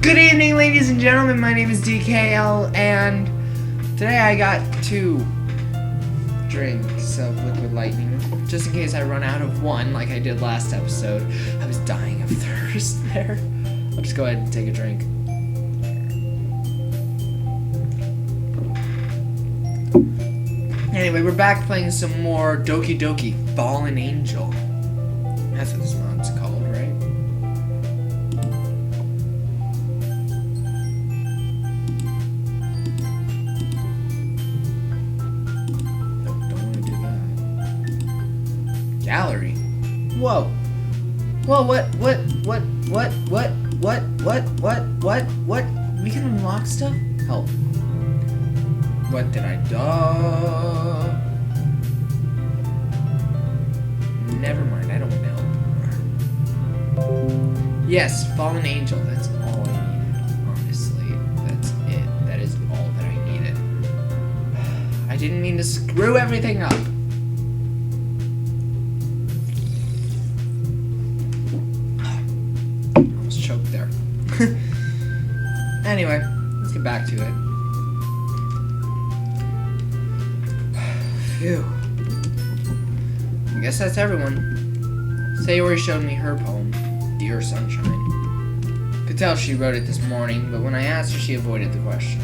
Good evening, ladies and gentlemen. My name is DKL, and today I got 2 drinks of liquid lightning, just in case I run out of one, like I did last episode. I was dying of thirst there. I'll just go ahead and take a drink. Anyway, we're back playing some more Doki, Fallen Angel. That's what this mod's called, right? Gallery. Whoa. Whoa, what? We can unlock stuff? Help. What did I do? Never mind, I don't know. Yes, Fallen Angel, that's all I needed, honestly. That's it. That is all that I needed. I didn't mean to screw everything up. Choked there. Anyway, let's get back to it. Phew. I guess that's everyone. Sayori showed me her poem, Dear Sunshine. Could tell she wrote it this morning, but when I asked her, she avoided the question.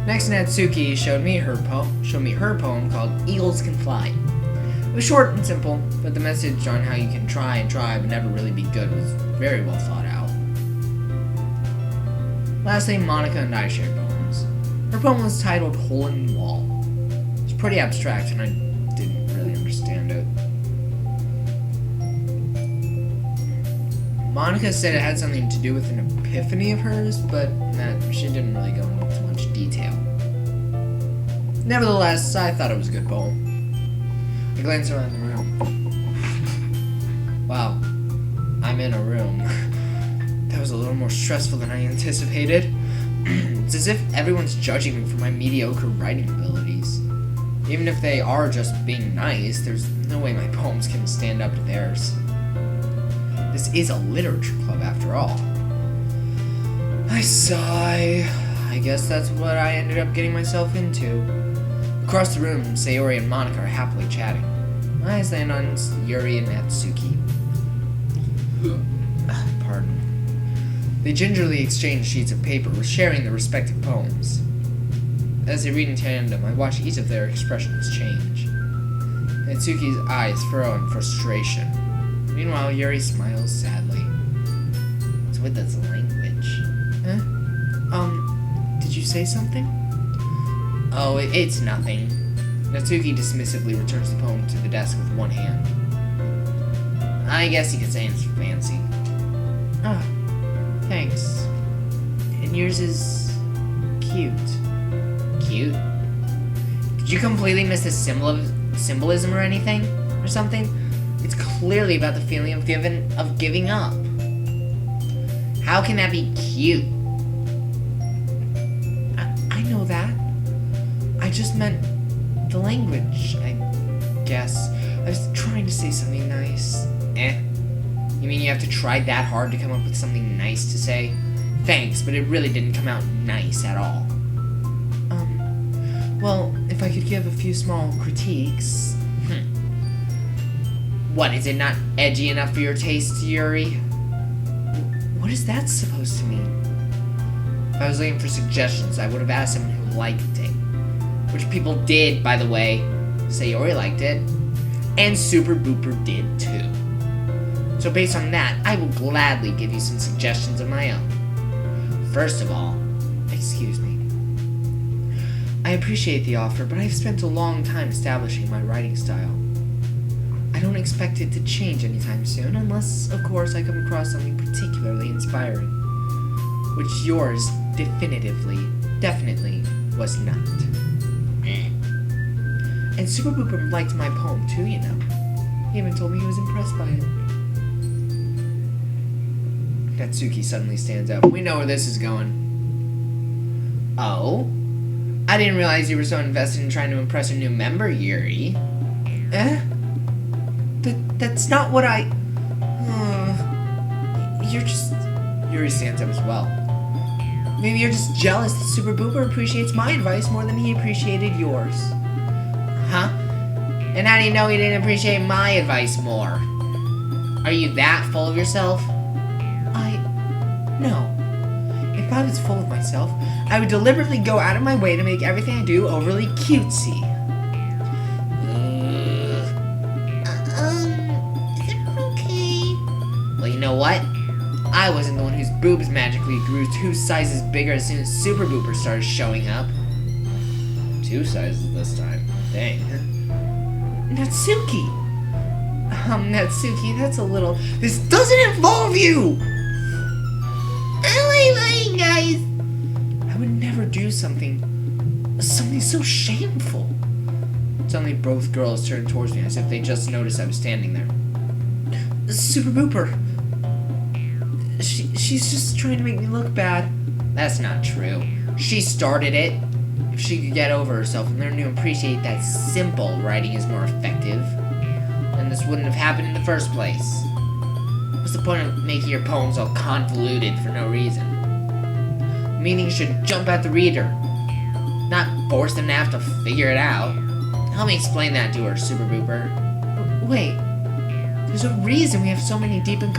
Next, Natsuki showed me her poem called Eagles Can Fly. It was short and simple, but the message on how you can try and try but never really be good was very well thought out. Lastly, Monica and I shared poems. Her poem was titled Hole in the Wall. It was pretty abstract and I didn't really understand it. Monica said it had something to do with an epiphany of hers, but she didn't really go into much detail. Nevertheless, I thought it was a good poem. I glanced around the room. Wow, I'm in a room. That was a little more stressful than I anticipated. It's as if everyone's judging me for my mediocre writing abilities. Even if they are just being nice, there's no way my poems can stand up to theirs. This is a literature club after all. I sigh. I guess that's what I ended up getting myself into. Across the room, Sayori and Monica are happily chatting. My eyes land on Yuri and Natsuki. Pardon. They gingerly exchange sheets of paper, sharing their respective poems. As they read in tandem, I watch each of their expressions change. Natsuki's eyes furrow in frustration. Meanwhile, Yuri smiles sadly. What's with this language? Huh? Did you say something? Oh, it's nothing. Natsuki dismissively returns the poem to the desk with one hand. I guess you could say it's fancy. Ah, thanks. And yours is cute. Cute? Did you completely miss the symbolism or anything? Or something? It's clearly about the feeling of giving up. How can that be cute? I know that. I just meant the language, I guess. I was trying to say something nice. You mean you have to try that hard to come up with something nice to say? Thanks, but it really didn't come out nice at all. Well, if I could give a few small critiques. What, is it not edgy enough for your taste, Yuri? What is that supposed to mean? If I was looking for suggestions, I would have asked someone who liked it. Which people did, by the way. Sayori liked it. And Super Booper did, too. So based on that, I will gladly give you some suggestions of my own. First of all, excuse me. I appreciate the offer, but I've spent a long time establishing my writing style. I don't expect it to change anytime soon, unless, of course, I come across something particularly inspiring. Which yours definitely was not. And Super Booper liked my poem too, you know. He even told me he was impressed by it. Natsuki suddenly stands up. We know where this is going. Oh? I didn't realize you were so invested in trying to impress a new member, Yuri. That's not what I... You're just... Yuri stands up as well. Maybe you're just jealous that Super Booper appreciates my advice more than he appreciated yours. Huh? And how do you know he didn't appreciate my advice more? Are you that full of yourself? No. If I was full of myself, I would deliberately go out of my way to make everything I do overly cutesy. Is it okay? Well, you know what? I wasn't the one whose boobs magically grew 2 sizes bigger as soon as Super Booper started showing up. 2 sizes this time. Dang. Natsuki! Natsuki, that's a little... This doesn't involve you! Guys. I would never do something so shameful. Suddenly both girls turned towards me as if they just noticed I was standing there. Super Booper. She's just trying to make me look bad. That's not true. She started it. If she could get over herself and learn to appreciate that simple writing is more effective, then this wouldn't have happened in the first place. What's the point of making your poems all convoluted for no reason? Meaning should jump at the reader, not force them to have to figure it out. Help me explain that to her, Super Booper. Wait, there's a reason we have so many deep and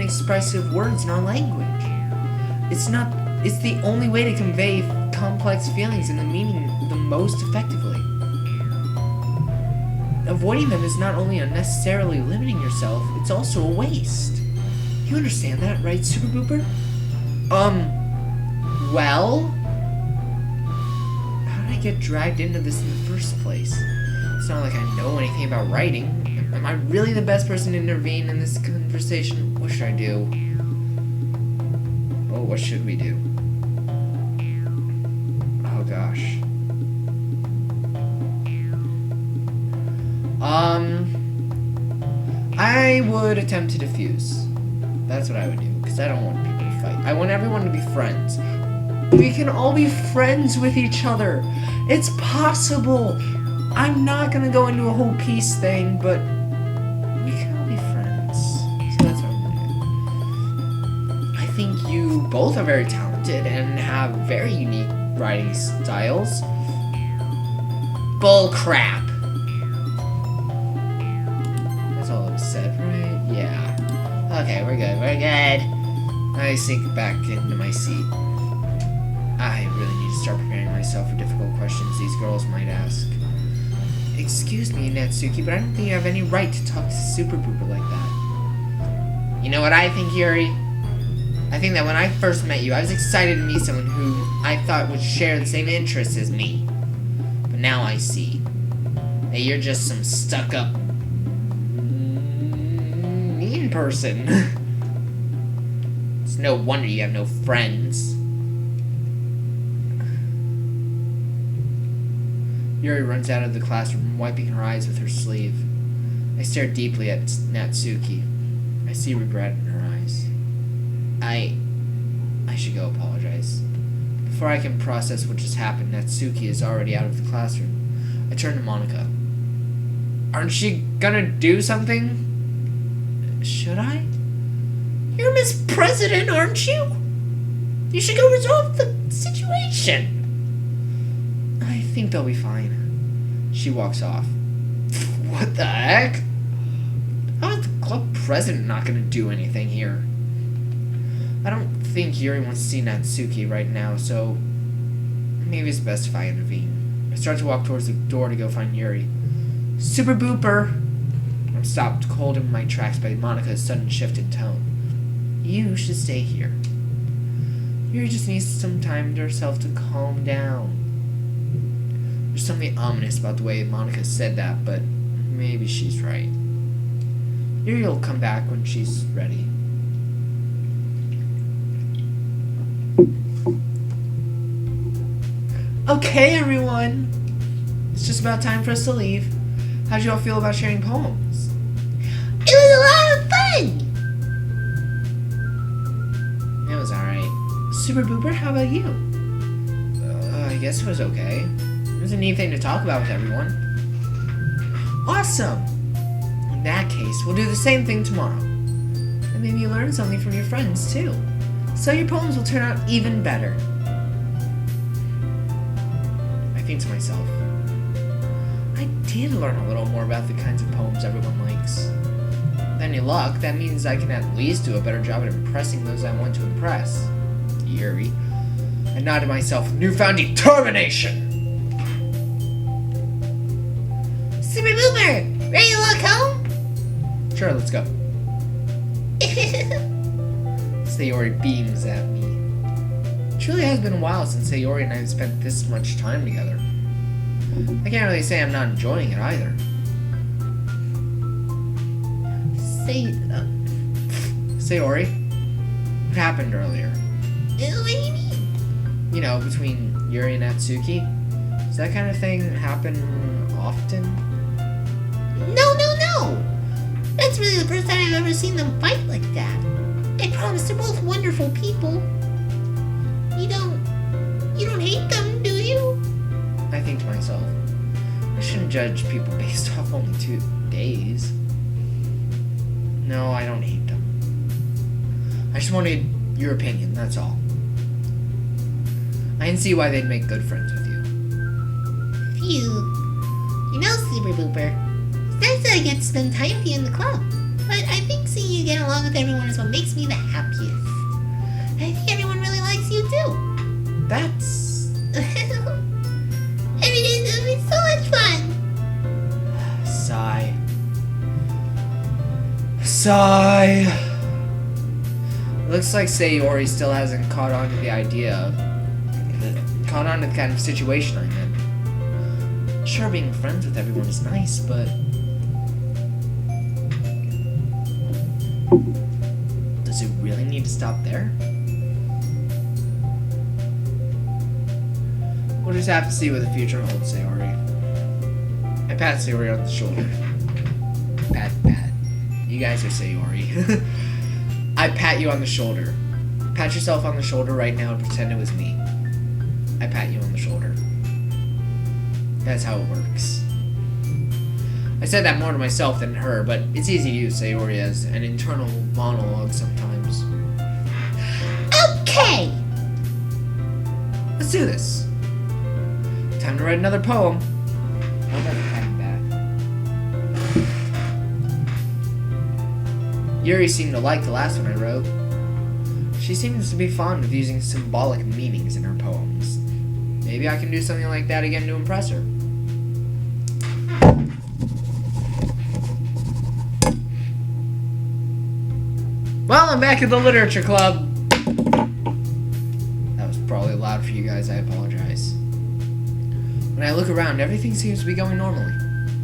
expressive words in our language. It's the only way to convey complex feelings and the meaning the most effectively. Avoiding them is not only unnecessarily limiting yourself, it's also a waste. You understand that, right, Super Booper? Well? How did I get dragged into this in the first place? It's not like I know anything about writing. Am I really the best person to intervene in this conversation? What should I do? Oh, what should we do? Oh, gosh. I would attempt to defuse. That's what I would do, because I don't want people to fight. I want everyone to be friends. We can all be friends with each other. It's possible. I'm not gonna go into a whole peace thing, but we can all be friends. So that's what I'm gonna do. I think you both are very talented and have very unique writing styles. Bull crap. That's all it was said, right? Yeah. Okay, we're good. I sink back into my seat. I really need to start preparing myself for difficult questions these girls might ask. Excuse me, Natsuki, but I don't think you have any right to talk to Super Booper like that. You know what I think, Yuri? I think that when I first met you, I was excited to meet someone who I thought would share the same interests as me. But now I see that you're just some stuck-up mean person. It's no wonder you have no friends. Yuri runs out of the classroom, wiping her eyes with her sleeve. I stare deeply at Natsuki. I see regret in her eyes. I should go apologize. Before I can process what just happened, Natsuki is already out of the classroom. I turn to Monika. Aren't you gonna do something? Should I? You're Miss President, aren't you? You should go resolve the situation. I think they'll be fine. She walks off. What the heck? How is the club president not gonna do anything here? I don't think Yuri wants to see Natsuki right now, so maybe it's best if I intervene. I start to walk towards the door to go find Yuri. Super Booper! I'm stopped cold in my tracks by Monika's sudden shift in tone. You should stay here. Yuri just needs some time to herself to calm down. There's something ominous about the way Monika said that, but maybe she's right. Yuri will come back when she's ready. Okay, everyone! It's just about time for us to leave. How'd you all feel about sharing poems? It was a lot of fun! It was alright. Super Booper, how about you? I guess it was okay. It was a neat thing to talk about with everyone. Awesome! In that case, we'll do the same thing tomorrow. And maybe you learn something from your friends, too. So your poems will turn out even better. I think to myself, I did learn a little more about the kinds of poems everyone likes. With any luck, that means I can at least do a better job at impressing those I want to impress. Yuri. I nodded to myself with newfound determination. Super Boomer, ready to walk home? Sure, let's go. Sayori beams at me. It truly has been a while since Sayori and I have spent this much time together. I can't really say I'm not enjoying it either. Sayori, what happened earlier? What do you mean? You know, between Yuri and Natsuki? Does that kind of thing happen often? No. That's really the first time I've ever seen them fight like that. I promise they're both wonderful people. You don't hate them, do you? I think to myself, I shouldn't judge people based off only 2 days. No, I don't hate them. I just wanted your opinion, that's all. I can see why they'd make good friends with you. Phew. You know, Super Booper, it's nice that I get to spend time with you in the club. But I think seeing you get along with everyone is what makes me the happiest. I think everyone really likes you too. That's... Every day's gonna be so much fun. Sigh. Sigh. Looks like Sayori still hasn't caught on to the idea of... caught on to the kind of situation I'm in. Sure, being friends with everyone is nice, but... does it really need to stop there? We'll just have to see what the future holds, Sayori. I pat Sayori on the shoulder. Pat. You guys are Sayori. I pat you on the shoulder. Pat yourself on the shoulder right now and pretend it was me. I pat you on the shoulder. That's how it works. I said that more to myself than her, but it's easy to use Sayori as an internal monologue sometimes. Okay! Let's do this. Time to write another poem. I'll never pack that. Yuri seemed to like the last one I wrote. She seems to be fond of using symbolic meanings in her poems. Maybe I can do something like that again to impress her. Well, I'm back at the literature club. That was probably loud for you guys, I apologize. When I look around, everything seems to be going normally.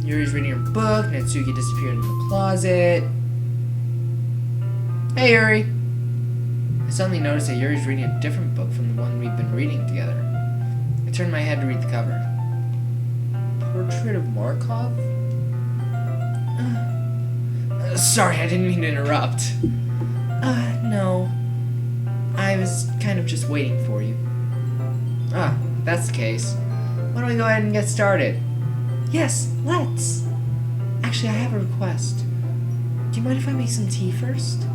Yuri's reading her book, Natsuki disappeared in the closet. Hey, Yuri! I suddenly noticed that Yuri's reading a different book from the one we've been reading together. I turned my head to read the cover. Portrait of Markov? Sorry, I didn't mean to interrupt. No. I was kind of just waiting for you. Ah, if that's the case. Why don't we go ahead and get started? Yes, let's. Actually, I have a request. Do you mind if I make some tea first?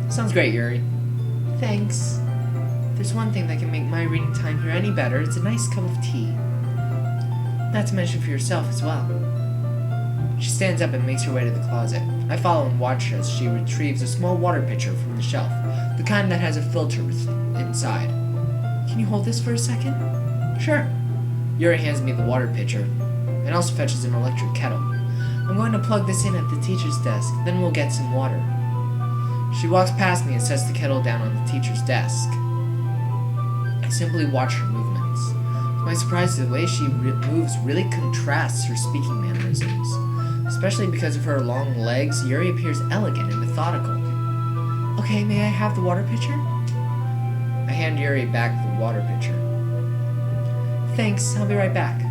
Sounds great, Yuri. Thanks. If there's one thing that can make my reading time here any better, it's a nice cup of tea. Not to mention for yourself as well. She stands up and makes her way to the closet. I follow and watch as she retrieves a small water pitcher from the shelf, the kind that has a filter inside. Can you hold this for a second? Sure. Yuri hands me the water pitcher, and also fetches an electric kettle. I'm going to plug this in at the teacher's desk, then we'll get some water. She walks past me and sets the kettle down on the teacher's desk. I simply watch her movements. To my surprise, the way she moves really contrasts her speaking mannerisms. Especially because of her long legs, Yuri appears elegant and methodical. Okay, may I have the water pitcher? I hand Yuri back the water pitcher. Thanks, I'll be right back.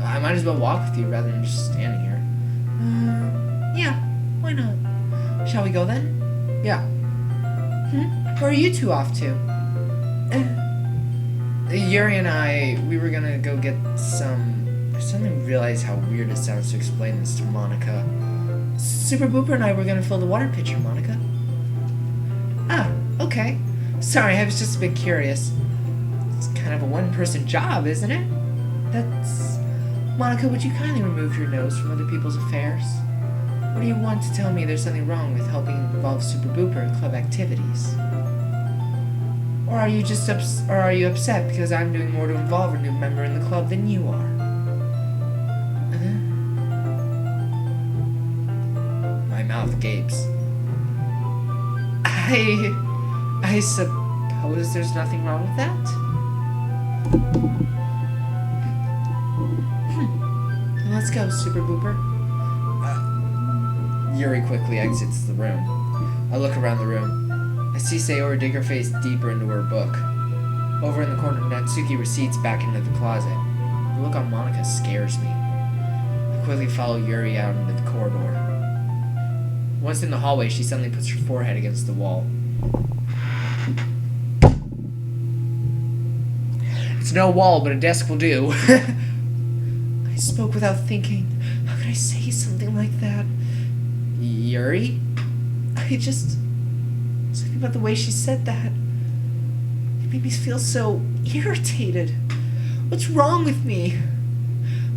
I might as well walk with you rather than just standing here. Yeah, why not? Shall we go then? Yeah. Where are you two off to? Yuri and I, we were gonna go get some... I suddenly realized how weird it sounds to explain this to Monica. Super Booper and I were gonna fill the water pitcher, Monica. Okay. Sorry, I was just a bit curious. It's kind of a one-person job, isn't it? That's... Monica, would you kindly remove your nose from other people's affairs? Or do you want to tell me there's something wrong with helping involve Super Booper in club activities? Or are you just upset because I'm doing more to involve a new member in the club than you are? My mouth gapes. I suppose there's nothing wrong with that? Let's go, Super Booper. Yuri quickly exits the room. I look around the room. I see Sayori dig her face deeper into her book. Over in the corner, Natsuki recedes back into the closet. The look on Monica scares me. I quickly follow Yuri out into the corridor. Once in the hallway, she suddenly puts her forehead against the wall. It's no wall, but a desk will do. I spoke without thinking. How could I say something like that? Yuri? Something about the way she said that. It made me feel so irritated. What's wrong with me?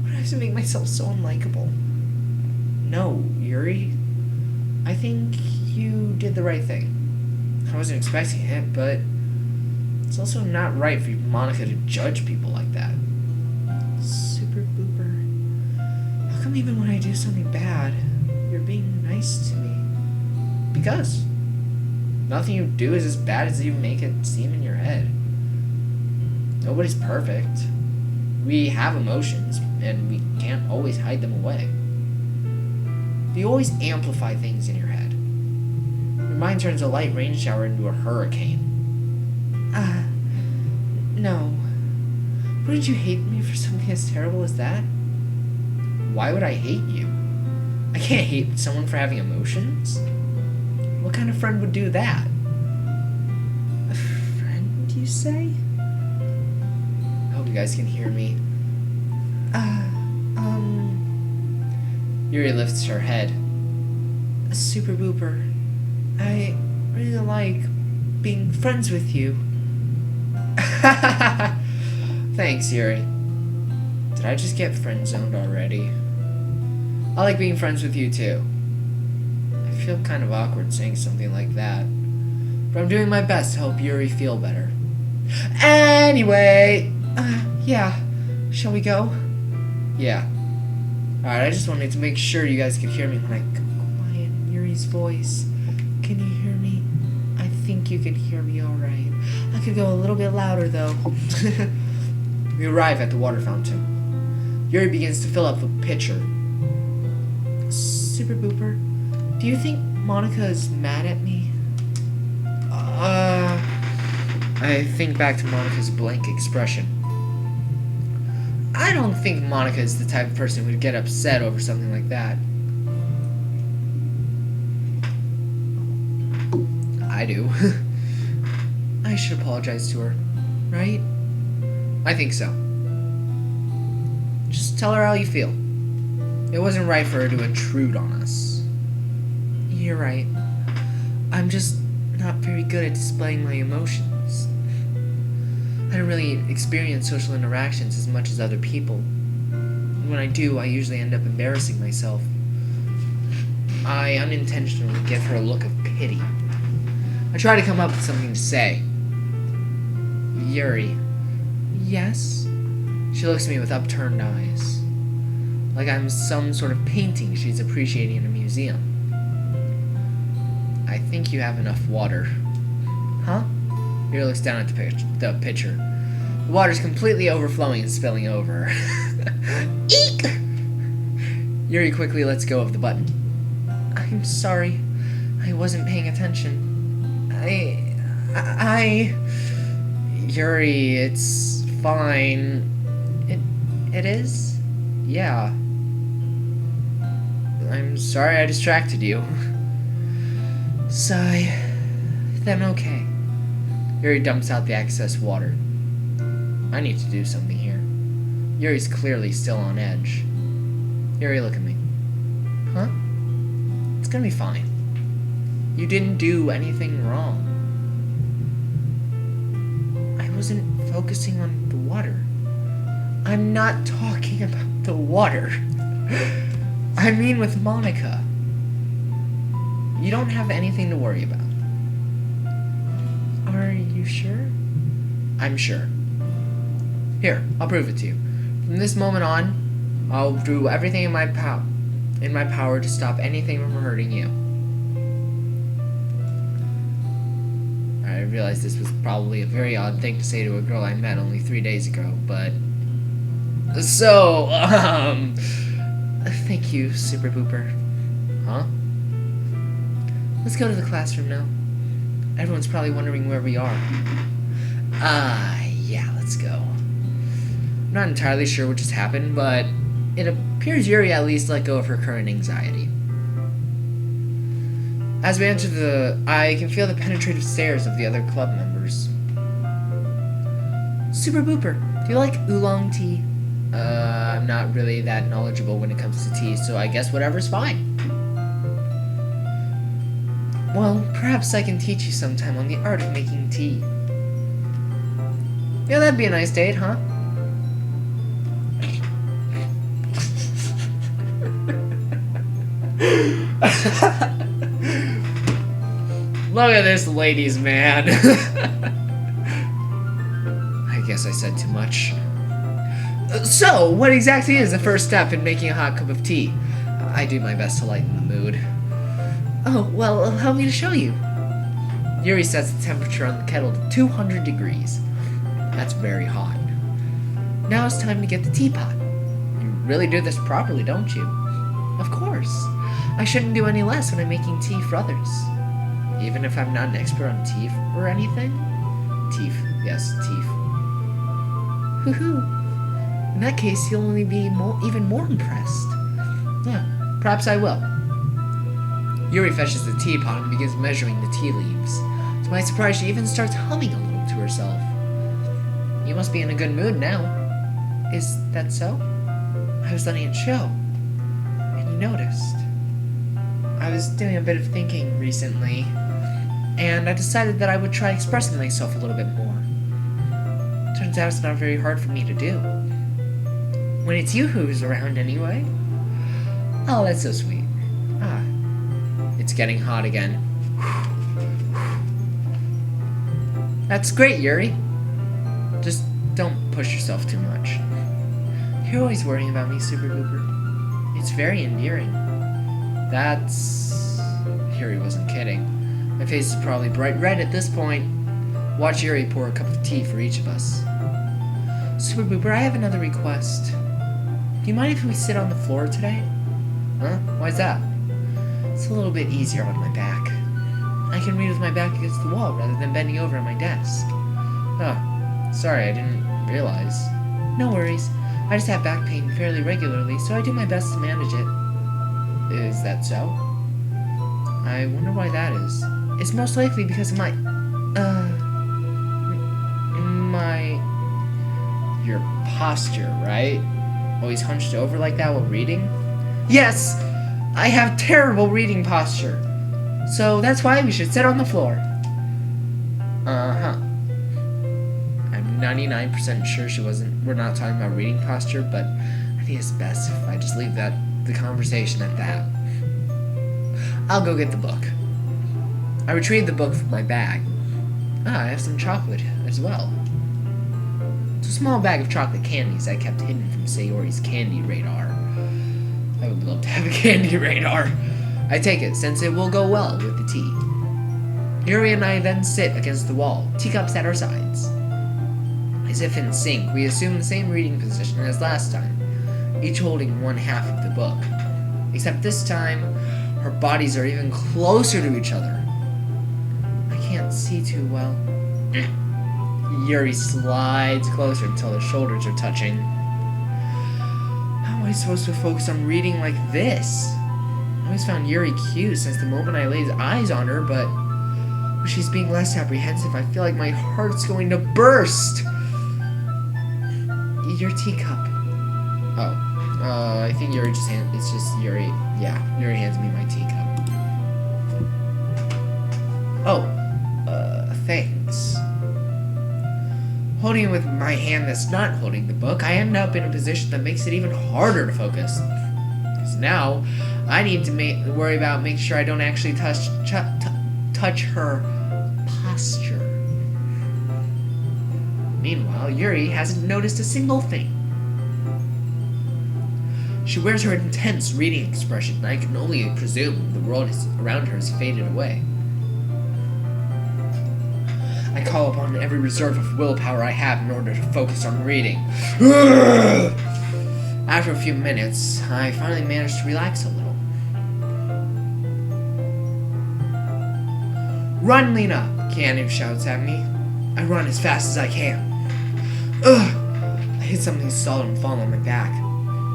Why do I have to make myself so unlikable? No, Yuri. I think you did the right thing. I wasn't expecting it, but it's also not right for Monica to judge people like that. Super Booper. How come even when I do something bad, you're being nice to me? Because nothing you do is as bad as you make it seem in your head. Nobody's perfect. We have emotions, and we can't always hide them away. You always amplify things in your head. Your mind turns a light rain shower into a hurricane. No. Wouldn't you hate me for something as terrible as that? Why would I hate you? I can't hate someone for having emotions. What kind of friend would do that? A friend, you say? I hope you guys can hear me. Yuri lifts her head. Super Booper, I really like being friends with you. Thanks, Yuri. Did I just get friend-zoned already? I like being friends with you, too. I feel kind of awkward saying something like that, but I'm doing my best to help Yuri feel better. Anyway, yeah, shall we go? Yeah. Alright, I just wanted to make sure you guys could hear me when I go quiet in Yuri's voice. Can you hear me? I think you can hear me alright. I could go a little bit louder, though. We arrive at the water fountain. Yuri begins to fill up the pitcher. Super Booper, do you think Monica is mad at me? I think back to Monica's blank expression. I don't think Monica is the type of person who would get upset over something like that. I do. I should apologize to her, right? I think so. Just tell her how you feel. It wasn't right for her to intrude on us. You're right. I'm just not very good at displaying my emotions. I don't really experience social interactions as much as other people. And when I do, I usually end up embarrassing myself. I unintentionally give her a look of pity. I try to come up with something to say. Yuri. Yes? She looks at me with upturned eyes. Like I'm some sort of painting she's appreciating in a museum. I think you have enough water. Huh? Yuri looks down at the pitcher. The water's completely overflowing and spilling over. Eek! Yuri quickly lets go of the button. I'm sorry. I wasn't paying attention. Yuri, it's fine. It is? Yeah. I'm sorry I distracted you. Sigh. Then okay. Yuri dumps out the excess water. I need to do something here. Yuri's clearly still on edge. Yuri, look at me. Huh? It's gonna be fine. You didn't do anything wrong. wasn't focusing on the water. I'm not talking about the water. I mean with Monica. You don't have anything to worry about. Are you sure? I'm sure. Here, I'll prove it to you. From this moment on, I'll do everything in my power to stop anything from hurting you. I realized this was probably a very odd thing to say to a girl I met only 3 days ago, but... So, thank you, Super Booper. Huh? Let's go to the classroom now. Everyone's probably wondering where we are. Yeah, let's go. I'm not entirely sure what just happened, but it appears Yuri at least let go of her current anxiety. As we enter I can feel the penetrative stares of the other club members. Super Booper, do you like oolong tea? I'm not really that knowledgeable when it comes to tea, so I guess whatever's fine. Well, perhaps I can teach you sometime on the art of making tea. Yeah, that'd be a nice date, huh? Look at this ladies' man. I guess I said too much. So, what exactly is the first step in making a hot cup of tea? I do my best to lighten the mood. Oh, well, allow me to show you. Yuri sets the temperature on the kettle to 200 degrees. That's very hot. Now it's time to get the teapot. You really do this properly, don't you? Of course. I shouldn't do any less when I'm making tea for others. Even if I'm not an expert on tea or anything? Teeth. Yes, teeth. Hoo-hoo. In that case, you'll only be even more impressed. Yeah, perhaps I will. Yuri fetches the teapot and begins measuring the tea leaves. To my surprise, she even starts humming a little to herself. You must be in a good mood now. Is that so? I was letting it show. And you noticed. I was doing a bit of thinking recently, and I decided that I would try expressing myself a little bit more. Turns out it's not very hard for me to do. When it's you who's around anyway. Oh, that's so sweet. It's getting hot again. That's great, Yuri. Just don't push yourself too much. You're always worrying about me, Super Booper. It's very endearing. That's... Yuri wasn't kidding. My face is probably bright red at this point. Watch Yuri pour a cup of tea for each of us. Super Booper, I have another request. Do you mind if we sit on the floor today? Huh? Why's that? It's a little bit easier on my back. I can read with my back against the wall rather than bending over on my desk. Oh, sorry, I didn't realize. No worries. I just have back pain fairly regularly, so I do my best to manage it. Is that so? I wonder why that is. It's most likely because of your posture, right? Always hunched over like that while reading? Yes! I have terrible reading posture. So that's why we should sit on the floor. Uh-huh. I'm 99% sure we're not talking about reading posture, but I think it's best if I just leave the conversation at that. I'll go get the book. I retrieved the book from my bag. I have some chocolate as well. It's a small bag of chocolate candies I kept hidden from Sayori's candy radar. I would love to have a candy radar. I take it, since it will go well with the tea. Yuri and I then sit against the wall, teacups at our sides. As if in sync, we assume the same reading position as last time, each holding one half of the book. Except this time, our bodies are even closer to each other. I can't see too well. Yuri slides closer until their shoulders are touching. How am I supposed to focus on reading like this? I always found Yuri cute since the moment I laid eyes on her, but when she's being less apprehensive, I feel like my heart's going to burst. Your teacup. Oh. I think Yuri it's just Yuri. Yeah, Yuri hands me my teacup. Oh. Thanks. Holding it with my hand that's not holding the book, I end up in a position that makes it even harder to focus. Because now, I need to worry about making sure I don't actually touch her posture. Meanwhile, Yuri hasn't noticed a single thing. She wears her intense reading expression, and I can only presume the world around her has faded away. I call upon every reserve of willpower I have in order to focus on reading. After a few minutes, I finally managed to relax a little. "Run, Lena!" Keanu shouts at me. I run as fast as I can. Ugh! I hit something solid and fall on my back.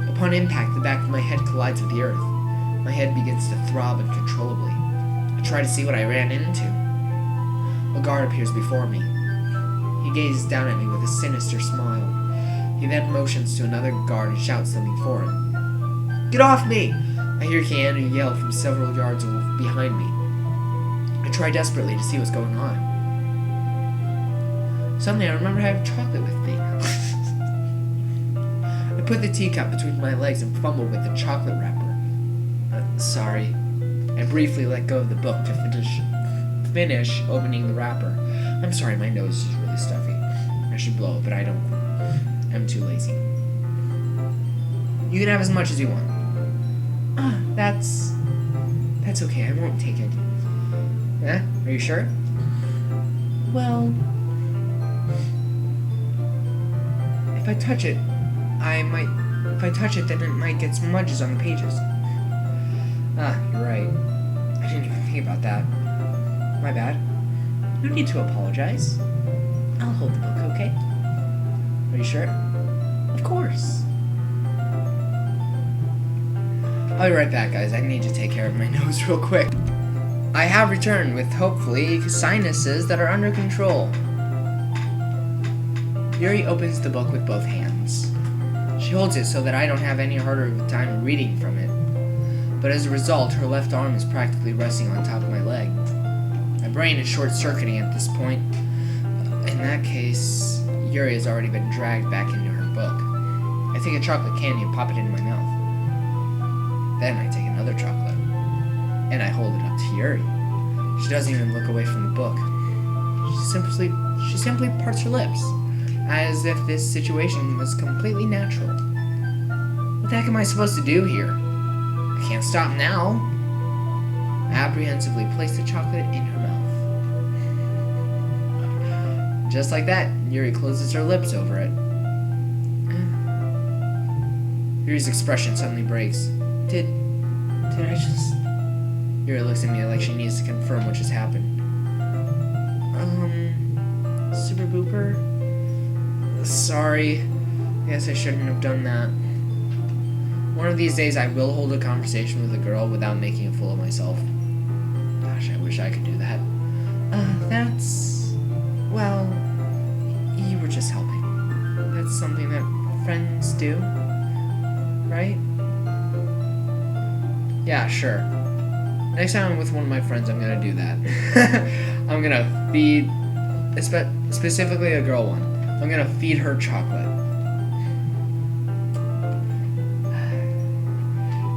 Upon impact, the back of my head collides with the earth. My head begins to throb uncontrollably. I try to see what I ran into. A guard appears before me. He gazes down at me with a sinister smile. He then motions to another guard and shouts something for him. "Get off me!" I hear Keanu yell from several yards behind me. I try desperately to see what's going on. Suddenly I remember having chocolate with me. I put the teacup between my legs and fumble with the chocolate wrapper. Sorry. I briefly let go of the book to finish opening the wrapper. I'm sorry, my nose is really stuffy. I should blow it, but I don't. I'm too lazy. You can have as much as you want. That's okay. I won't take it. Yeah? Are you sure? Well, if I touch it, then it might get smudges on the pages. You're right. I didn't even think about that. My bad. No need to apologize. I'll hold the book, okay? Are you sure? Of course. I'll be right back, guys. I need to take care of my nose real quick. I have returned with, hopefully, sinuses that are under control. Yuri opens the book with both hands. She holds it so that I don't have any harder time reading from it. But as a result, her left arm is practically resting on top of my leg. My brain is short-circuiting at this point. In that case, Yuri has already been dragged back into her book. I take a chocolate candy and pop it into my mouth. Then I take another chocolate, and I hold it up to Yuri. She doesn't even look away from the book. She simply parts her lips, as if this situation was completely natural. What the heck am I supposed to do here? I can't stop now. I apprehensively place the chocolate in her mouth. Just like that, Yuri closes her lips over it. Yuri's expression suddenly breaks. Did I just... Yuri looks at me like she needs to confirm what just happened. Super Booper? Sorry. I guess I shouldn't have done that. One of these days I will hold a conversation with a girl without making a fool of myself. Gosh, I wish I could do that. Well, you were just helping. That's something that friends do, right? Yeah, sure. Next time I'm with one of my friends, I'm gonna do that. I'm gonna feed, specifically a girl one. I'm gonna feed her chocolate.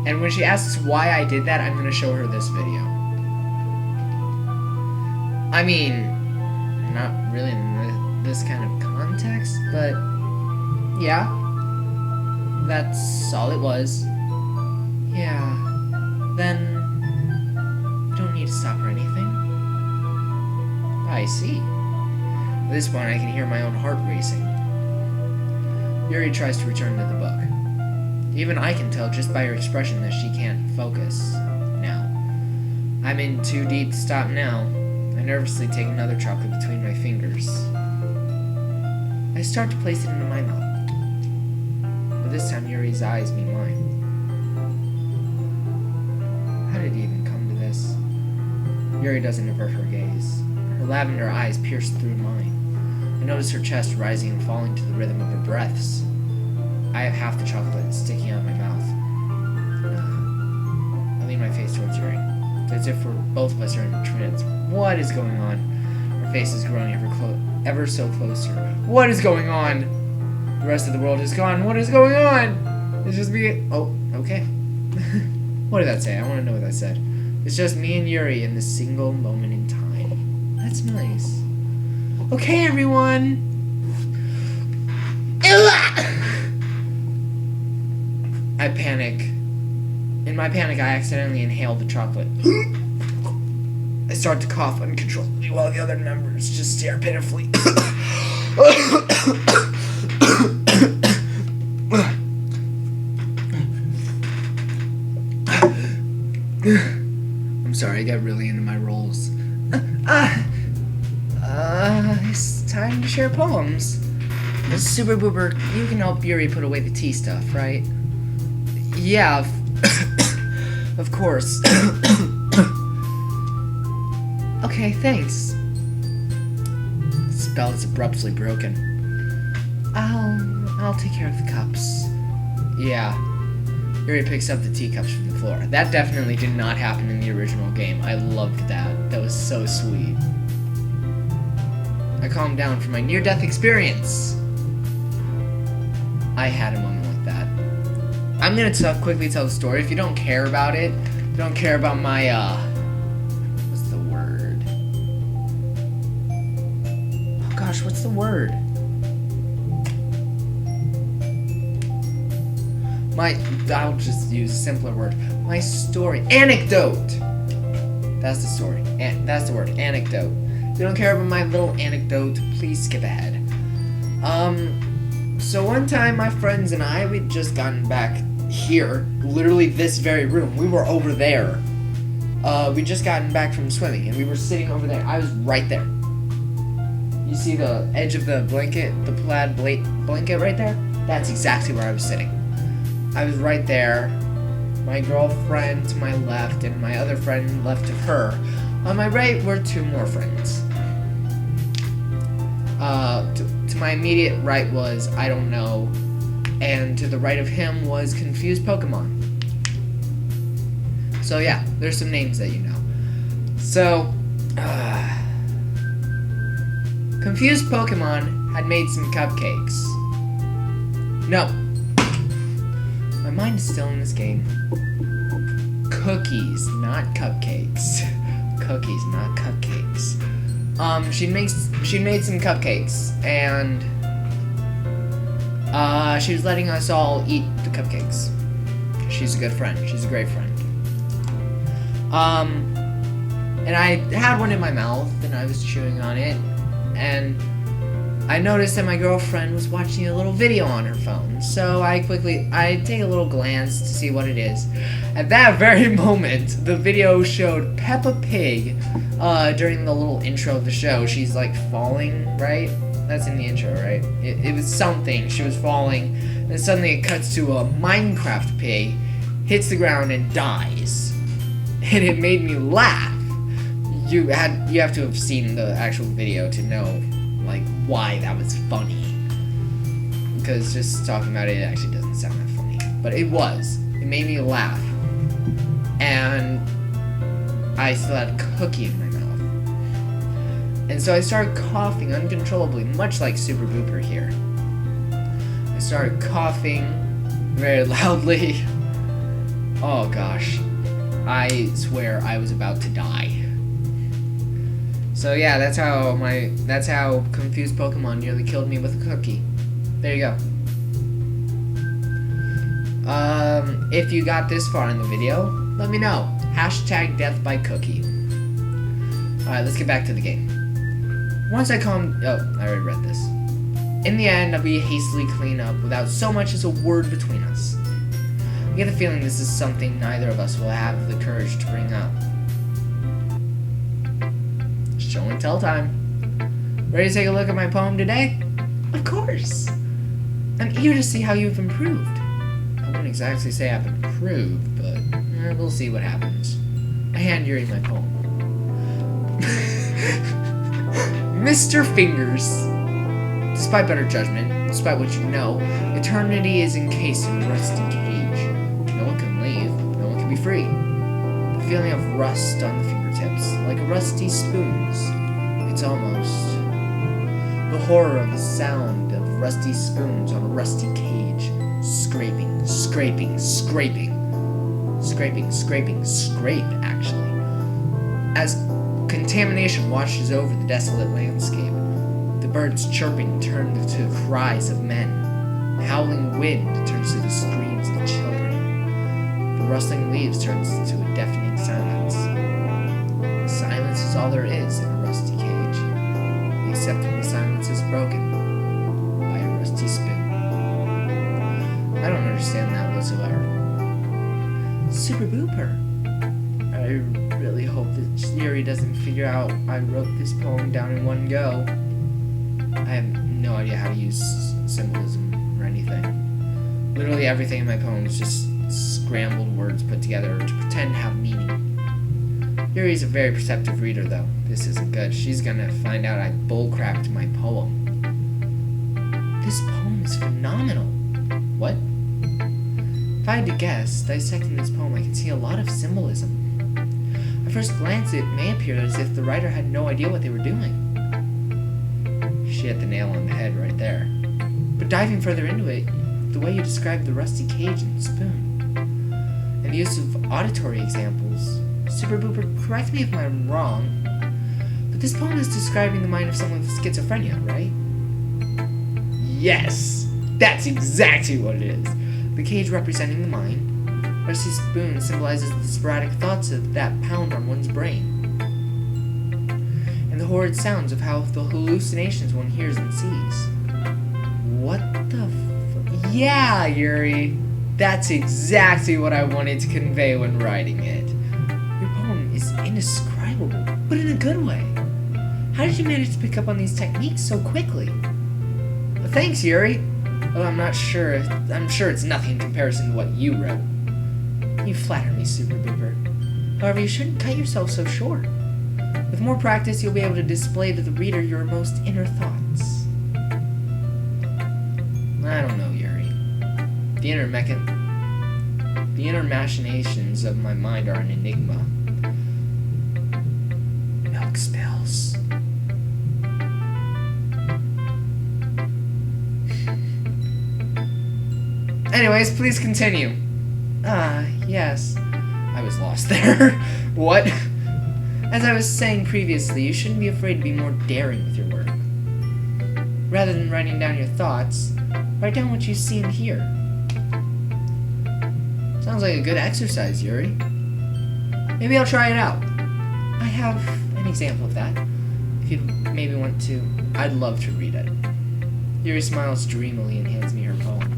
And when she asks why I did that, I'm gonna show her this video. I mean, not really in this kind of context, but yeah. That's all it was. Yeah. Then, you don't need to stop or anything. I see. At this point, I can hear my own heart racing. Yuri tries to return to the book. Even I can tell just by her expression that she can't focus now. I'm in too deep to stop now. I nervously take another chocolate between my fingers. I start to place it into my mouth. But this time Yuri's eyes meet mine. How did it even come to this? Yuri doesn't avert her gaze. Her lavender eyes pierce through mine. I notice her chest rising and falling to the rhythm of her breaths. I have half the chocolate sticking out of my mouth. I lean my face towards Yuri. It's as if both of us are in a trance. What is going on? Her face is growing ever ever so close to her. What is going on? The rest of the world is gone. What is going on? It's just me. Oh, okay. What did that say? I want to know what that said. It's just me and Yuri in this single moment in time. That's nice. Okay, everyone. I panic. In my panic, I accidentally inhaled the chocolate. I start to cough uncontrollably while the other members just stare pitifully. I'm sorry, I got really into my roles. It's time to share poems. Super Booper, you can help Yuri put away the tea stuff, right? Yeah, of course. Okay, thanks. The spell is abruptly broken. I'll take care of the cups. Yeah. Yuri picks up the teacups from the floor. That definitely did not happen in the original game. I loved that. That was so sweet. I calmed down from my near-death experience. I had a moment like that. I'm gonna quickly tell the story. If you don't care about it, if you don't care about my, what's the word? Oh gosh, what's the word? I'll just use a simpler word. My story. Anecdote! That's the story. That's the word. Anecdote. If you don't care about my little anecdote, please skip ahead. So one time my friends and I, we'd just gotten back here. Literally this very room. We were over there. We'd just gotten back from swimming, and we were sitting over there. I was right there. You see the edge of the blanket, the plaid blanket right there? That's exactly where I was sitting. I was right there, my girlfriend to my left, and my other friend left of her. On my right were two more friends. To my immediate right was I don't know, and to the right of him was confused Pokemon. So yeah, there's some names that you know. So, confused Pokemon had made some cupcakes. No. My mind is still in this game. Cookies, not cupcakes. Cookies, not cupcakes. She made some cupcakes, and she was letting us all eat the cupcakes. She's a good friend. She's a great friend. And I had one in my mouth, and I was chewing on it, and I noticed that my girlfriend was watching a little video on her phone, so I take a little glance to see what it is. At that very moment, the video showed Peppa Pig, during the little intro of the show. She's like falling, right? That's in the intro, right? It was something, she was falling, and then suddenly it cuts to a Minecraft pig, hits the ground and dies. And it made me laugh. You have to have seen the actual video to know like why that was funny, because just talking about it actually doesn't sound that funny, but it made me laugh, and I still had a cookie in my mouth, and so I started coughing uncontrollably, much like Super Booper here. I started coughing very loudly. Oh gosh, I swear I was about to die. So yeah, that's how confused Pokemon nearly killed me with a cookie. There you go. If you got this far in the video, let me know. #deathbycookie. Alright, let's get back to the game. Once I calmed... Oh, I already read this. In the end, we hastily clean up without so much as a word between us. I get the feeling this is something neither of us will have the courage to bring up. Show and tell time. Ready to take a look at my poem today? Of course! I'm eager to see how you've improved. I wouldn't exactly say I've improved, but we'll see what happens. I hand Yuri my poem. Mr. Fingers. Despite better judgment, despite what you know, eternity is encased in a rusty cage. No one can leave, no one can be free. The feeling of rust on the fingertips, like rusty spoons. It's almost The horror of the sound of rusty spoons on a rusty cage. Scraping, scraping, scraping. Scraping, scraping, scrape, actually. As contamination washes over the desolate landscape, the birds chirping turn to cries of men. The howling wind turns to the screams of children. The rustling leaves turns to a deafening silence. Silence is all there is in a rusty cage, except when the silence is broken by a rusty spoon. I don't understand that whatsoever. Super Booper. I really hope that Yuri doesn't figure out I wrote this poem down in one go. I have no idea how to use symbolism or anything. Literally everything in my poem is just scrambled words put together to pretend to have meaning. Yuri's a very perceptive reader, though. This isn't good. She's gonna find out I bullcrapped my poem. This poem is phenomenal. What? If I had to guess, dissecting this poem, I can see a lot of symbolism. At first glance, it may appear as if the writer had no idea what they were doing. She hit the nail on the head right there. But diving further into it, the way you described the rusty cage and the spoon, and the use of auditory examples, Super Booper, correct me if I'm wrong, but this poem is describing the mind of someone with schizophrenia, right? Yes! That's exactly what it is. The cage representing the mind. Rusty spoon symbolizes the sporadic thoughts that pound on one's brain. And the horrid sounds of how the hallucinations one hears and sees. What the Yeah, Yuri! That's exactly what I wanted to convey when writing it. Your poem is indescribable, but in a good way. How did you manage to pick up on these techniques so quickly? Well, thanks, Yuri. Well, I'm sure it's nothing in comparison to what you wrote. You flatter me, Super Booper. However, you shouldn't cut yourself so short. With more practice, you'll be able to display to the reader your most inner thoughts. I don't know, Yuri. The inner machinations of my mind are an enigma. Milk spills. Anyways, please continue. Yes. I was lost there. What? As I was saying previously, you shouldn't be afraid to be more daring with your work. Rather than writing down your thoughts, write down what you see and hear. Sounds like a good exercise, Yuri. Maybe I'll try it out. I have an example of that. If you'd maybe want to, I'd love to read it. Yuri smiles dreamily and hands me her poem.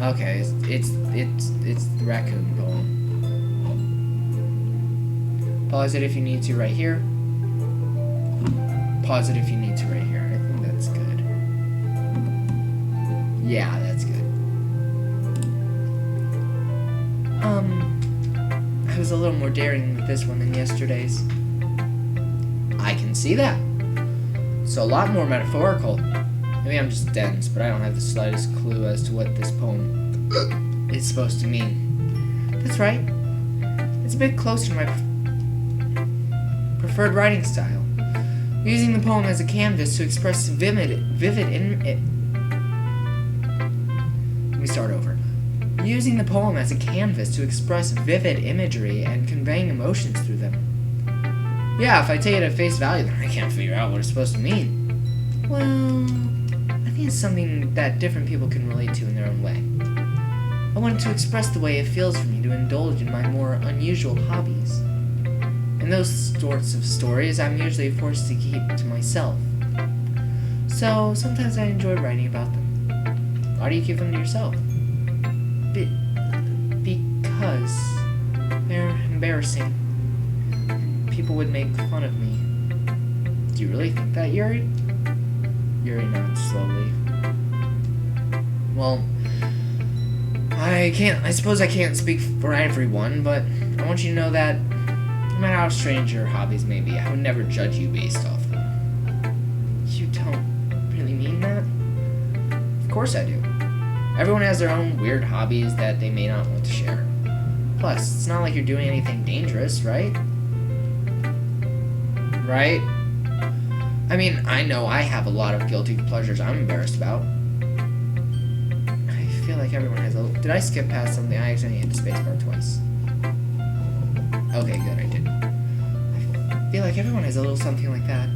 Okay, it's the raccoon poem. Pause it if you need to right here. Pause it if you need to right here. I think that's good. Yeah, that's good. I was a little more daring with this one than yesterday's. I can see that. It's a lot more metaphorical. Maybe I'm just dense, but I don't have the slightest clue as to what this poem is supposed to mean. That's right. It's a bit closer to my preferred writing style. Using the poem as a canvas to express vivid Let me start over. Using the poem as a canvas to express vivid imagery and conveying emotions through them. Yeah, if I take it at face value, then I can't figure out what it's supposed to mean. Well, I think it's something that different people can relate to in their own way. I wanted to express the way it feels for me to indulge in my more unusual hobbies. And those sorts of stories I'm usually forced to keep to myself. So sometimes I enjoy writing about them. Why do you keep them to yourself? Because they're embarrassing. People would make fun of me. Do you really think that, Yuri? Yuri nods slowly. Well, I suppose I can't speak for everyone, but I want you to know that no matter how strange your hobbies may be, I would never judge you based off them. You don't really mean that? Of course I do. Everyone has their own weird hobbies that they may not want to share. Plus, it's not like you're doing anything dangerous, right? Right? I mean, I know I have a lot of guilty pleasures I'm embarrassed about. I feel like everyone has a... Did I skip past something? I accidentally hit the spacebar twice. Okay, good, I did. I feel like everyone has a little something like that.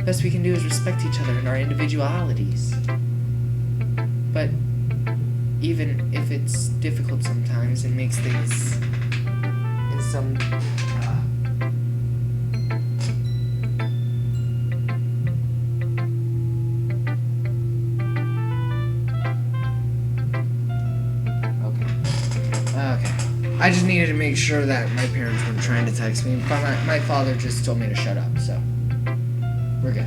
Best we can do is respect each other and our individualities. But even if it's difficult sometimes, it makes things in some... I just needed to make sure that my parents weren't trying to text me. But my father just told me to shut up, so we're good.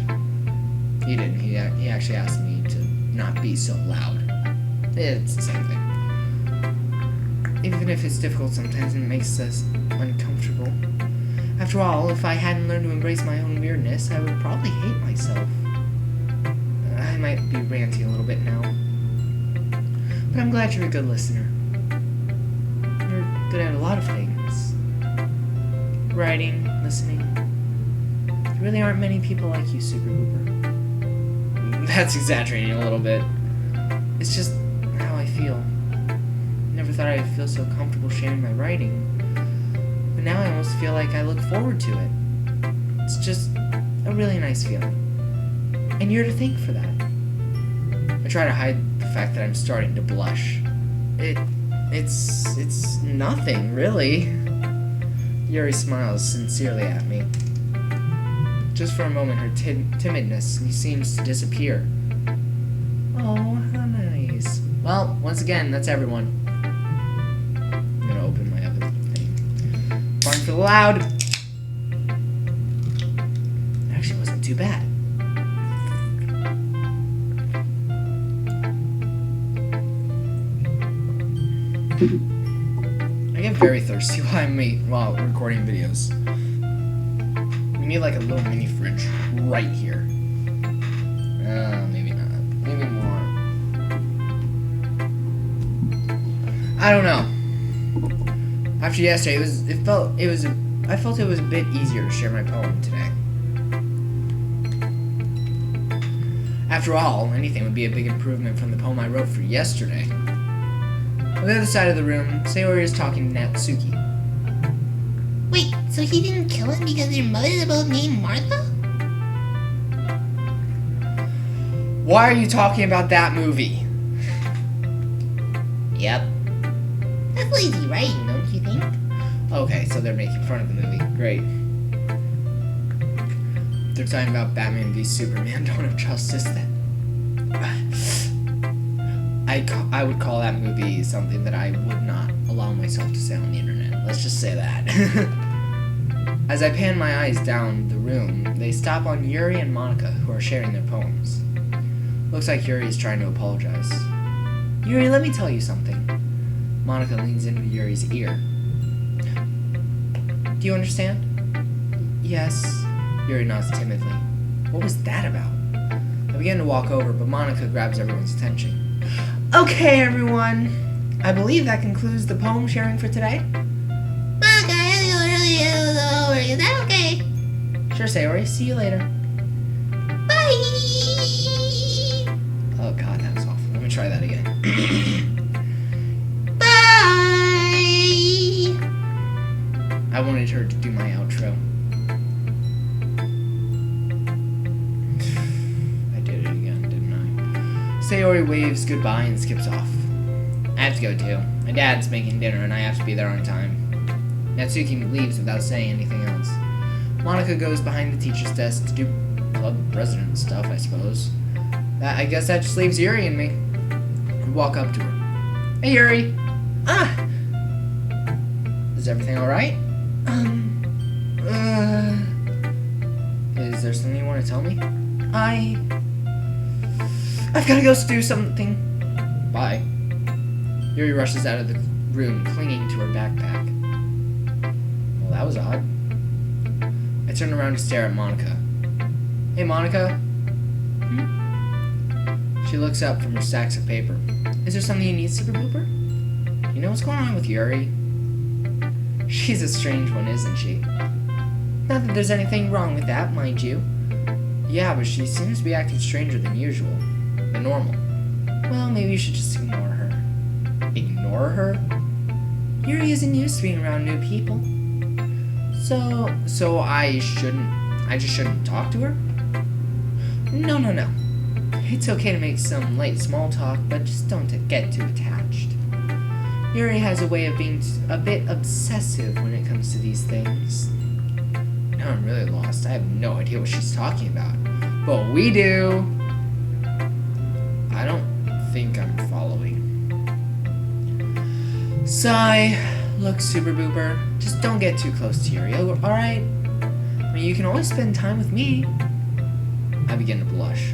He didn't. He actually asked me to not be so loud. It's the same thing. Even if it's difficult sometimes and it makes us uncomfortable. After all, if I hadn't learned to embrace my own weirdness, I would probably hate myself. I might be ranting a little bit now. But I'm glad you're a good listener. Good at a lot of things. Writing, listening. There really aren't many people like you, Super Hooper. That's exaggerating a little bit. It's just how I feel. Never thought I'd feel so comfortable sharing my writing. But now I almost feel like I look forward to it. It's just a really nice feeling. And you're to thank for that. I try to hide the fact that I'm starting to blush. It's nothing, really. Yuri smiles sincerely at me. Just for a moment, her timidness seems to disappear. Oh, how nice. Well, once again, that's everyone. I'm gonna open my other thing. Farm for the loud. Actually, wasn't too bad. I get very thirsty while recording videos. We need like a little mini fridge right here. Maybe not. Maybe more. I don't know. After yesterday, I felt it was a bit easier to share my poem today. After all, anything would be a big improvement from the poem I wrote for yesterday. On the other side of the room, Sayori is talking to Natsuki. Wait, so he didn't kill him because your mother's both named Martha? Why are you talking about that movie? Yep. That's lazy writing, don't you think? Okay, so they're making fun of the movie. Great. They're talking about Batman v Superman, Dawn of Justice, then. I would call that movie something that I would not allow myself to say on the internet. Let's just say that. As I pan my eyes down the room, they stop on Yuri and Monica, who are sharing their poems. Looks like Yuri is trying to apologize. Yuri, let me tell you something. Monica leans into Yuri's ear. Do you understand? Yes. Yuri nods timidly. What was that about? I begin to walk over, but Monica grabs everyone's attention. Okay, everyone. I believe that concludes the poem sharing for today. Monica, is that okay? Sure, Sayori. See you later. Bye! Oh god, that was awful. Let me try that again. Bye! I wanted her to do my outro. Sayori waves goodbye and skips off. I have to go too. My dad's making dinner and I have to be there on time. Natsuki leaves without saying anything else. Monica goes behind the teacher's desk to do club president stuff, I suppose. I guess that just leaves Yuri and me. I walk up to her. Hey Yuri! Is everything alright? Is there something you want to tell me? I've gotta go do something. Bye. Yuri rushes out of the room, clinging to her backpack. Well, that was odd. I turn around to stare at Monica. Hey, Monica? She looks up from her stacks of paper. Is there something you need, Super Blooper? You know what's going on with Yuri? She's a strange one, isn't she? Not that there's anything wrong with that, mind you. Yeah, but she seems to be acting stranger than usual. Than normal. Well, maybe you should just ignore her. Ignore her? Yuri isn't used to being around new people. So I just shouldn't talk to her? No. It's okay to make some light small talk, but just don't get too attached. Yuri has a way of being a bit obsessive when it comes to these things. Now I'm really lost. I have no idea what she's talking about. But we do. I don't think I'm following. Sigh. Look, Super Booper. Just don't get too close to Yuri, alright? I mean, you can always spend time with me. I begin to blush.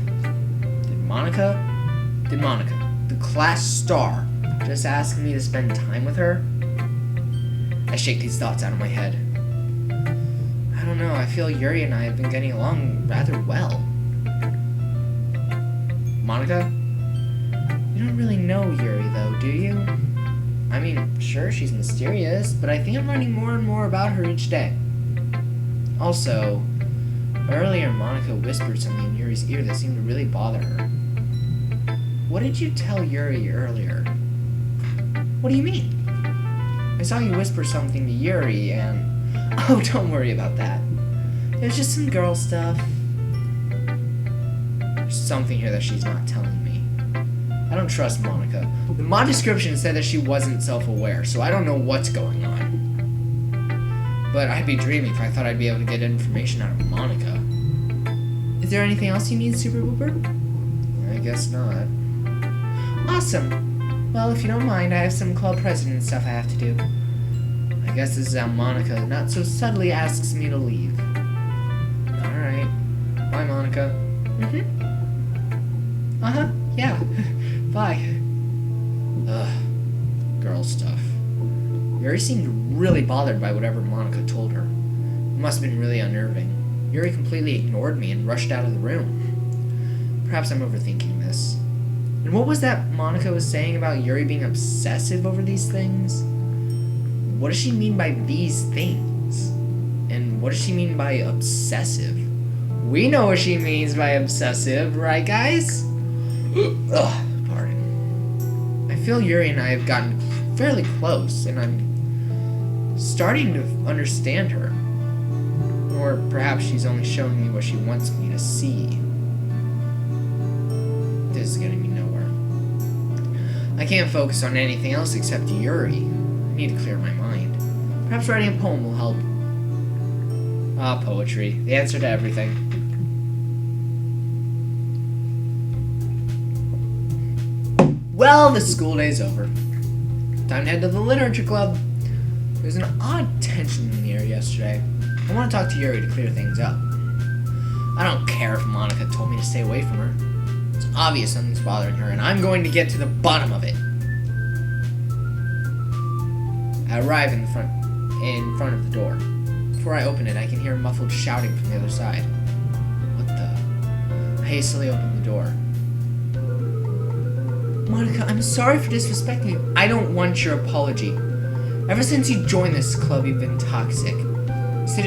Did Monica, the class star, just ask me to spend time with her? I shake these thoughts out of my head. I don't know, I feel Yuri and I have been getting along rather well. Monica? You don't really know Yuri though, do you? I mean, sure, she's mysterious, but I think I'm learning more and more about her each day. Also, earlier Monica whispered something in Yuri's ear that seemed to really bother her. What did you tell Yuri earlier? What do you mean? I saw you whisper something to Yuri and... Oh, don't worry about that. It was just some girl stuff. There's something here that she's not telling me. I don't trust Monica. The mod description said that she wasn't self-aware, so I don't know what's going on. But I'd be dreaming if I thought I'd be able to get information out of Monica. Is there anything else you need, Super Booper? I guess not. Awesome. Well, if you don't mind, I have some club president stuff I have to do. I guess this is how Monica not so subtly asks me to leave. Alright. Bye, Monica. Uh-huh. Yeah. Bye. Ugh. Girl stuff. Yuri seemed really bothered by whatever Monica told her. It must have been really unnerving. Yuri completely ignored me and rushed out of the room. Perhaps I'm overthinking this. And what was that Monica was saying about Yuri being obsessive over these things? What does she mean by these things? And what does she mean by obsessive? We know what she means by obsessive, right guys? Ugh, pardon. I feel Yuri and I have gotten fairly close, and I'm starting to understand her. Or perhaps she's only showing me what she wants me to see. This is getting me nowhere. I can't focus on anything else except Yuri. I need to clear my mind. Perhaps writing a poem will help. Ah, poetry. The answer to everything. Well, the school day's over. Time to head to the literature club. There's an odd tension in the air yesterday. I want to talk to Yuri to clear things up. I don't care if Monica told me to stay away from her. It's obvious something's bothering her, and I'm going to get to the bottom of it. I arrive in front of the door. Before I open it, I can hear muffled shouting from the other side. What the? I hastily open the door. Monica, I'm sorry for disrespecting you. I don't want your apology. Ever since you joined this club, you've been toxic. You sit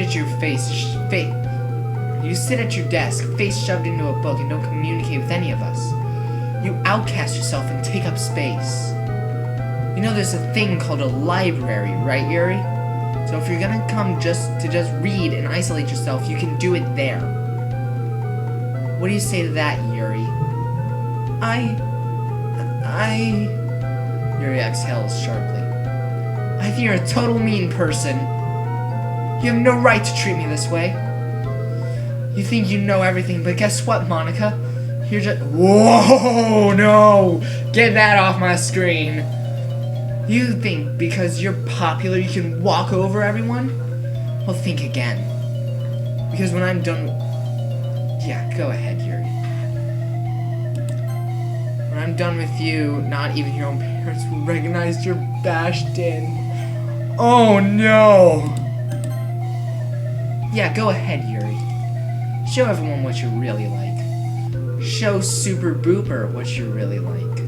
at your desk, face shoved into a book, and don't communicate with any of us. You outcast yourself and take up space. You know there's a thing called a library, right, Yuri? So if you're gonna come just read and isolate yourself, you can do it there. What do you say to that, Yuri? Yuri exhales sharply. I think you're a total mean person. You have no right to treat me this way. You think you know everything, but guess what, Monica? You're just... Whoa, no! Get that off my screen. You think because you're popular you can walk over everyone? Well, think again. Because when I'm done... Yeah, go ahead, Yuri. When I'm done with you, not even your own parents will recognize you're bashed in. Oh, no! Yeah, go ahead, Yuri. Show everyone what you're really like. Show Super Booper what you're really like.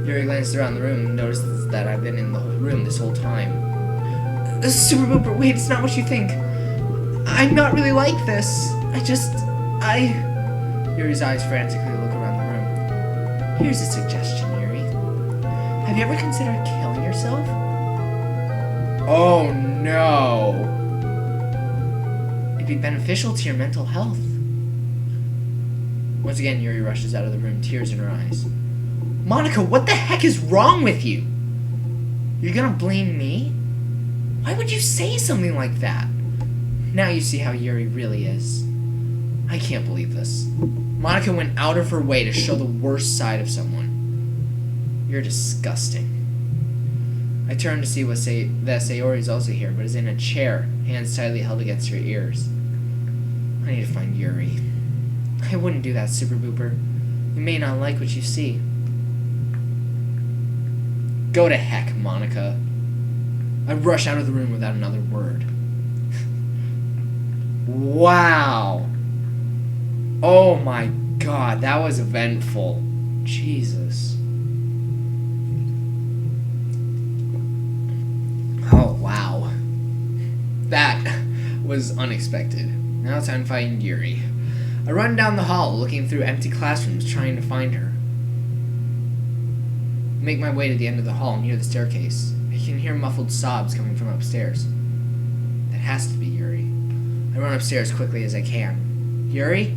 Yuri glanced around the room and noticed that I've been in the room this whole time. Super Booper, wait, it's not what you think. I'm not really like this. Yuri's eyes frantically look around the room. Here's a suggestion, Yuri. Have you ever considered killing yourself? Oh no! It'd be beneficial to your mental health. Once again, Yuri rushes out of the room, tears in her eyes. Monica, what the heck is wrong with you? You're gonna blame me? Why would you say something like that? Now you see how Yuri really is. I can't believe this. Monica went out of her way to show the worst side of someone. You're disgusting. I turn to see that Sayori's also here, but is in a chair, hands tightly held against her ears. I need to find Yuri. I wouldn't do that, Super Booper. You may not like what you see. Go to heck, Monica. I rush out of the room without another word. Wow. Oh my god, that was eventful. Jesus. Oh, wow. That was unexpected. Now it's time to find Yuri. I run down the hall, looking through empty classrooms, trying to find her. I make my way to the end of the hall, near the staircase. I can hear muffled sobs coming from upstairs. That has to be Yuri. I run upstairs quickly as I can. Yuri?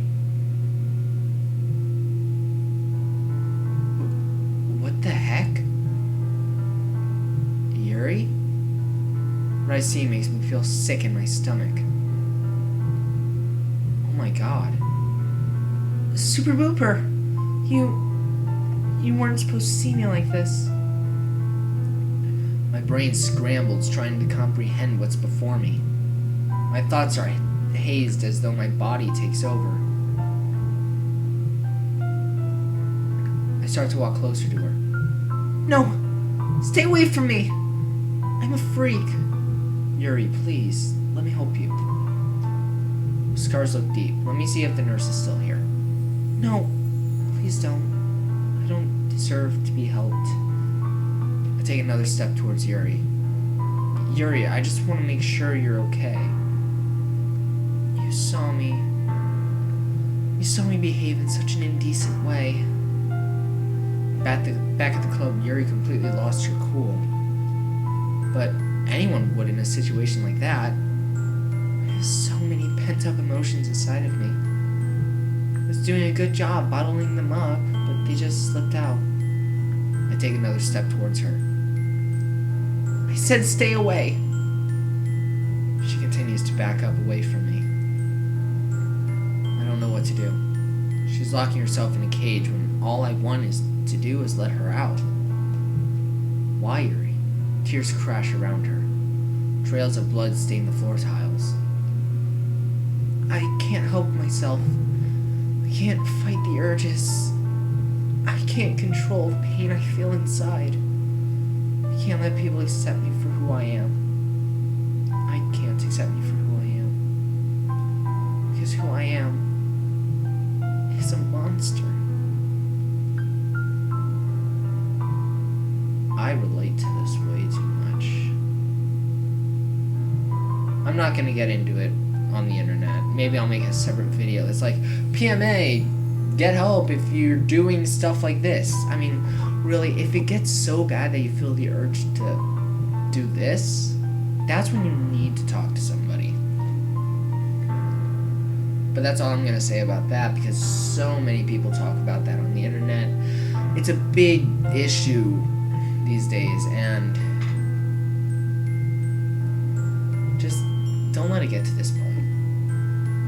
What the heck? Yuri? What I see makes me feel sick in my stomach. Oh my god. Super Booper! You weren't supposed to see me like this. My brain scrambles, trying to comprehend what's before me. My thoughts are hazed as though my body takes over. I start to walk closer to her. No! Stay away from me! I'm a freak. Yuri, please, let me help you. Scars look deep. Let me see if the nurse is still here. No, please don't. I don't deserve to be helped. I take another step towards Yuri. Yuri, I just want to make sure you're okay. You saw me behave in such an indecent way. Back at the club, Yuri completely lost her cool. But anyone would in a situation like that. I have so many pent-up emotions inside of me. I was doing a good job bottling them up, but they just slipped out. I take another step towards her. I said stay away. She continues to back up away from me. I don't know what to do. She's locking herself in a cage when all I want to do is let her out. Why, Yuri? Tears crash around her. Trails of blood stain the floor tiles. I can't help myself. I can't fight the urges. I can't control the pain I feel inside. I can't let people accept me for who I am. I can't accept me for who I am. Because who I am is a monster. I relate to this way too much. I'm not gonna get into it on the internet. Maybe I'll make a separate video. It's like, PMA, get help if you're doing stuff like this. I mean, really, if it gets so bad that you feel the urge to do this, that's when you need to talk to somebody. But that's all I'm gonna say about that, because so many people talk about that on the internet. It's a big issue these days, and just don't let it get to this point.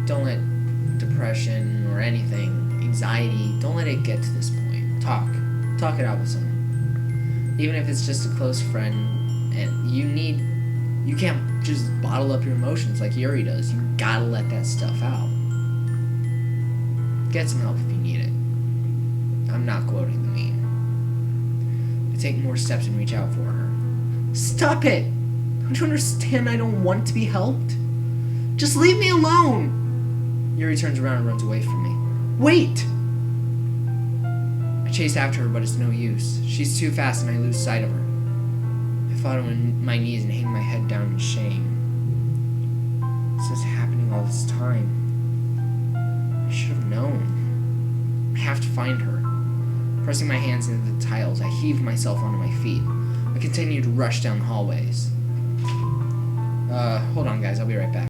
Don't let depression or anything, anxiety, don't let it get to this point. Talk it out with someone. Even if it's just a close friend, and you can't just bottle up your emotions like Yuri does. You gotta let that stuff out. Get some help if you need it. I'm not quoting the meme. I take more steps and reach out for her. Stop it! Don't you understand I don't want to be helped? Just leave me alone! Yuri turns around and runs away from me. Wait! I chase after her, but it's no use. She's too fast and I lose sight of her. I fall on my knees and hang my head down in shame. This is happening all this time. I should have known. I have to find her. Pressing my hands into the tiles, I heaved myself onto my feet. I continued to rush down the hallways. Hold on guys, I'll be right back.